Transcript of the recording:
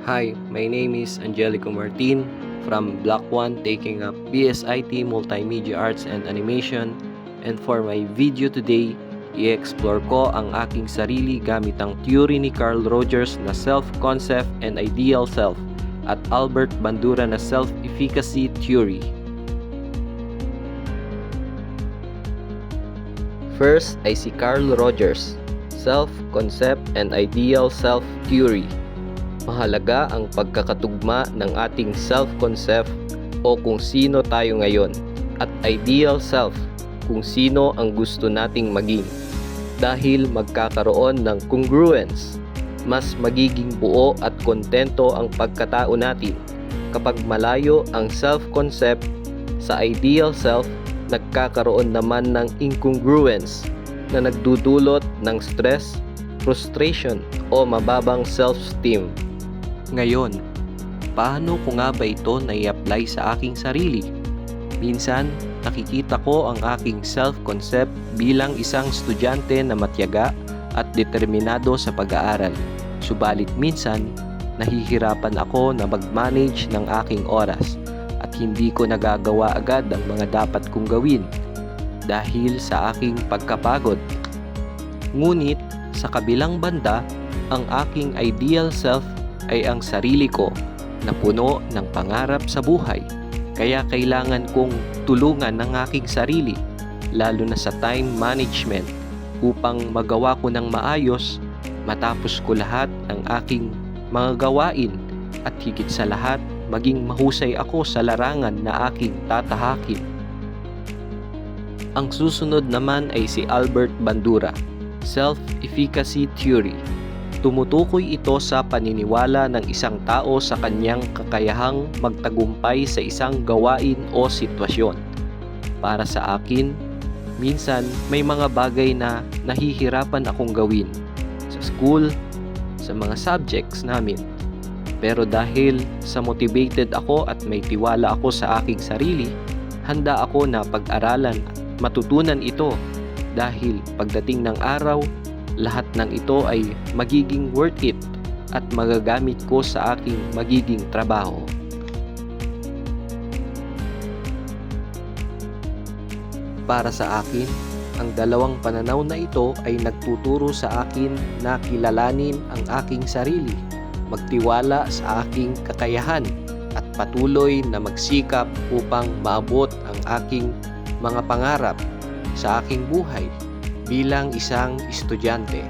Hi, my name is Angelico Martin from Block 1 taking up BSIT Multimedia Arts and Animation, and for my video today, i-explore ko ang aking sarili gamit ang theory ni Carl Rogers na self-concept and ideal self at Albert Bandura na self-efficacy theory. First ay si Carl Rogers, self-concept and ideal self theory. Mahalaga ang pagkakatugma ng ating self-concept o kung sino tayo ngayon at ideal self kung sino ang gusto nating maging. Dahil magkakaroon ng congruence, mas magiging buo at kontento ang pagkatao natin kapag malayo ang self-concept sa ideal self. Nagkakaroon naman ng incongruence na nagdudulot ng stress, frustration o mababang self-esteem. Ngayon, paano ko nga ba ito nai-apply sa aking sarili? Minsan, nakikita ko ang aking self-concept bilang isang estudyante na matyaga at determinado sa pag-aaral. Subalit minsan, nahihirapan ako na mag-manage ng aking oras at hindi ko nagagawa agad ang mga dapat kong gawin dahil sa aking pagkapagod. Ngunit, sa kabilang banda, ang aking ideal self ay ang sarili ko na puno ng pangarap sa buhay. Kaya kailangan kong tulungan ng aking sarili, lalo na sa time management, upang magawa ko ng maayos matapos ko lahat ng aking mga gawain at higit sa lahat, maging mahusay ako sa larangan na aking tatahakin. Ang susunod naman ay si Albert Bandura, self-efficacy theory. Tumutukoy ito sa paniniwala ng isang tao sa kanyang kakayahang magtagumpay sa isang gawain o sitwasyon. Para sa akin, minsan may mga bagay na nahihirapan akong gawin sa school, sa mga subjects namin. Pero dahil sa motivated ako at may tiwala ako sa aking sarili, handa ako na pag-aralan at matutunan ito dahil pagdating ng araw, lahat ng ito ay magiging worth it at magagamit ko sa aking magiging trabaho. Para sa akin, ang dalawang pananaw na ito ay nagtuturo sa akin na kilalanin ang aking sarili, magtiwala sa aking kakayahan at patuloy na magsikap upang maabot ang aking mga pangarap sa aking buhay bilang isang estudyante.